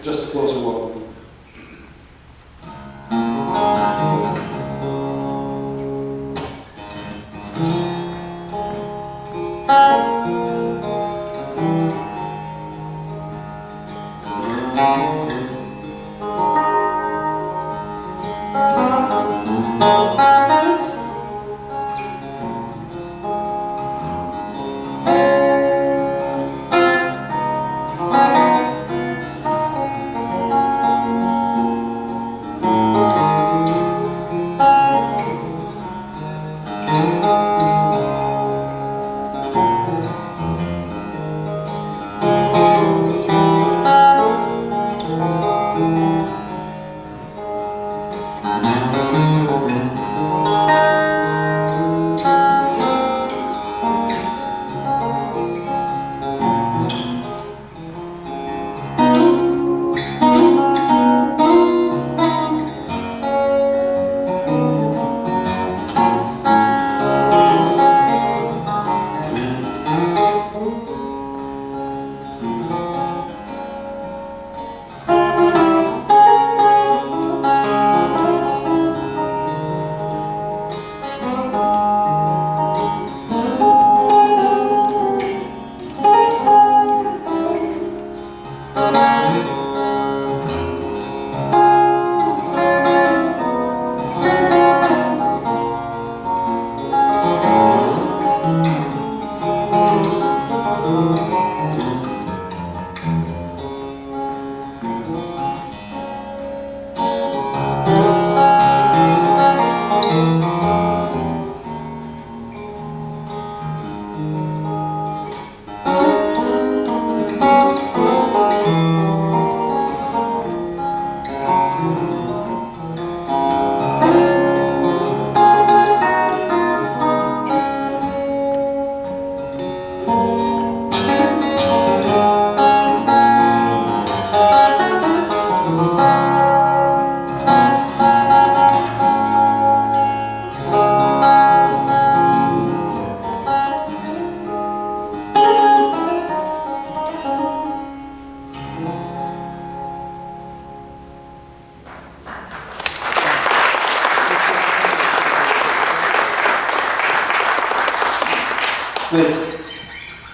Just a closer look.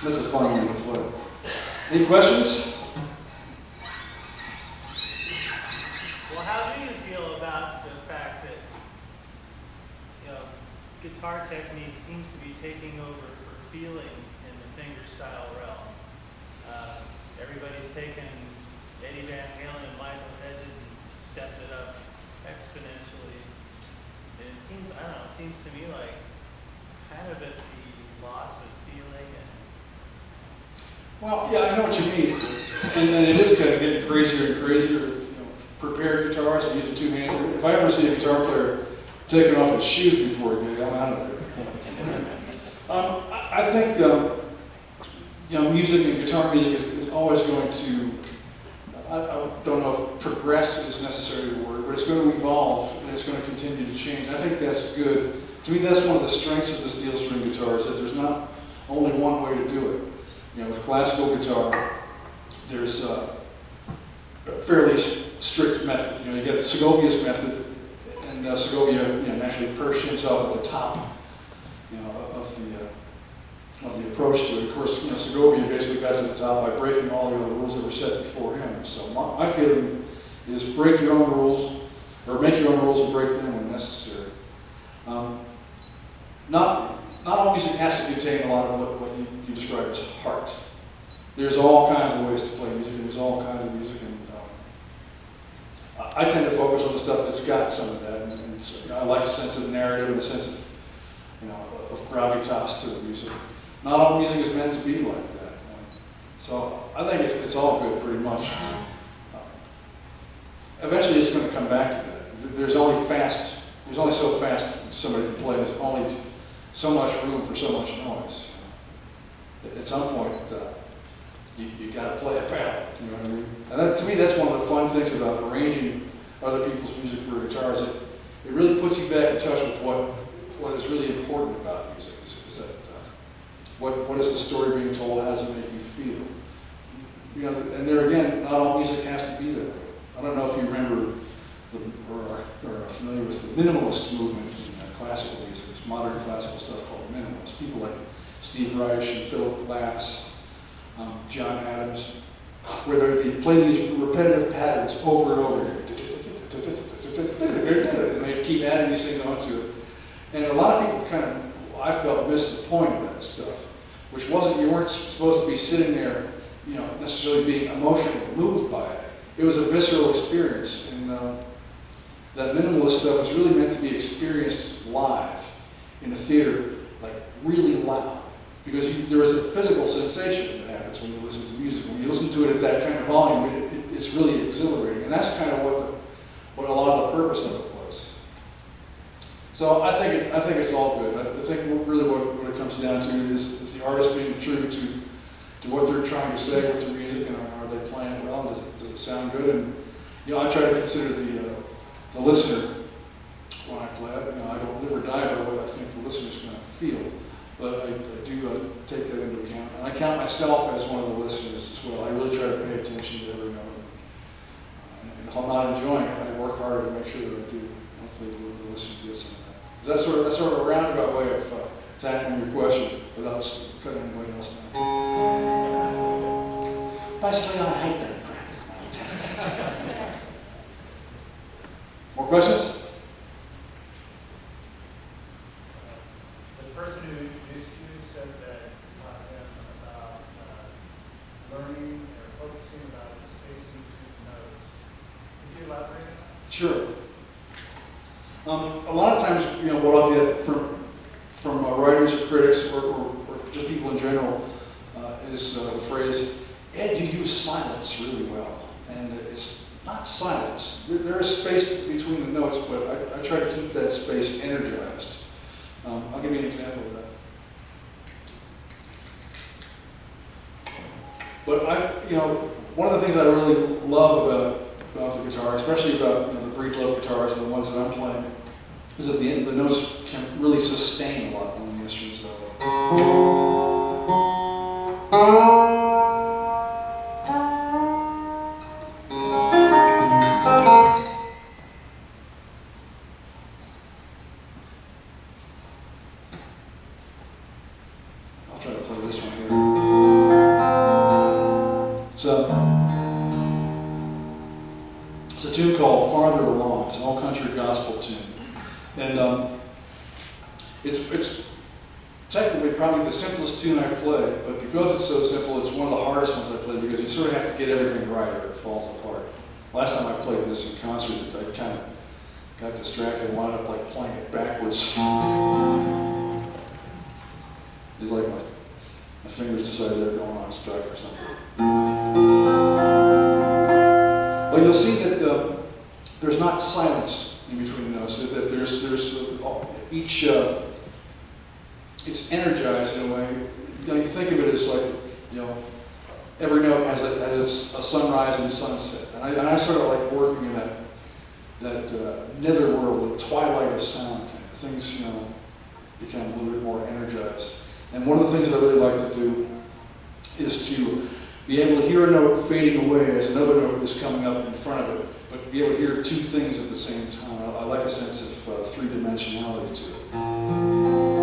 That's a fun one to play. Any questions? Well, how do you feel about the fact that, guitar technique seems to be taking over for feeling in the fingerstyle realm? Everybody's taken Eddie Van Halen and Michael Hedges and stepped it up exponentially. And it seems, I don't know, it seems to me like kind of at the loss of feeling and Well, yeah, I know what you mean. And then it is kind of getting crazier and crazier with prepared guitars and using two hands. If I ever see a guitar player taking off his shoes before a gig, I'm out of there. I think music and guitar music is always going to, I don't know if progress is necessarily the word, but it's going to evolve and it's going to continue to change. I think that's good. To me, that's one of the strengths of the steel string guitar is that there's not only one way to do it. With classical guitar, there's a fairly strict method. You get the Segovia's method, and Segovia naturally perched himself at the top, of the approach to it. Of course, Segovia basically got to the top by breaking all the other rules that were set before him. So my feeling is break your own rules, or make your own rules and break them when necessary. Not all music has to contain a lot of what you describe as heart. There's all kinds of ways to play music, and there's all kinds of music, and I tend to focus on the stuff that's got some of that, and I like a sense of narrative and a sense of gravitas to the music. Not all music is meant to be like that. So I think it's all good, pretty much. Eventually, it's going to come back to that. There's only so fast somebody can play. There's only so much room for so much noise. At some point, you got to play a palette. You know what I mean? And that, to me, that's one of the fun things about arranging other people's music for guitars. It really puts you back in touch with what is really important about music. Is that what is the story being told? How does it make you feel? you know, and there again, not all music has to be that way. I don't know if you remember or are familiar with the minimalist movement in classical music. It's modern classical stuff called minimalist. People like Steve Reich and Philip Glass, John Adams, where they play these repetitive patterns over and over again. And they keep adding these things onto it. And a lot of people kind of, I felt, missed the point of that stuff, which wasn't, you weren't supposed to be sitting there, you know, necessarily being emotionally moved by it. It was a visceral experience, and that minimalist stuff was really meant to be experienced live in a theater, like really loud, because there is a physical sensation that happens when you listen to music. When you listen to it at that kind of volume, it's really exhilarating, and that's kind of what a lot of the purpose of it was. So I think it's all good. I think really what it comes down to is the artist being true to what they're trying to say with their music, and are they playing it well? Does it sound good? And you know, I try to consider the listener when I play it. You know, I don't live or die by what I think the listener's going to feel, but I do take that into account, and I count myself as one of the listeners as well. I really try to pay attention to every note, and if I'm not enjoying it, I work harder to make sure that I do. Hopefully, the listener gets some of that. Is that sort of a roundabout way of tackling your question without cutting anybody else down? Basically, I hate that crap. More questions? The person who introduced you said that you taught him about learning or focusing about the spacing through the notes. Could you elaborate on that? Sure. A lot of times, you know, what I'll get from writers or critics or just people in general is the phrase, "Ed, you use silence really well." And it's not silence. There is space between the notes, but I try to keep that space energized. I'll give you an example of that. But you know, one of the things I really love about the guitar, especially about, you know, the Breedlove guitars and the ones that I'm playing, is that the notes can really sustain a lot on the instruments that I love. I'll try to play this one here. It's a tune called Farther Along. It's an all-country gospel tune. And it's technically probably the simplest tune I play, but because it's so simple, it's one of the hardest ones I play, because you sort of have to get everything right or it falls apart. Last time I played this in concert, I kind of got distracted and wound up like playing it backwards. It's like my fingers decided they're going on strike or something. Well, you'll see that there's not silence in between the notes. That there's each it's energized in a way. You know, you think of it as like, you know, every note has a sunrise and a sunset, and I sort of like working in that netherworld, the twilight of sound kind of things. You know, become a little bit more energized. And one of the things that I really like to do is to be able to hear a note fading away as another note is coming up in front of it, but be able to hear two things at the same time. I like a sense of three-dimensionality to it.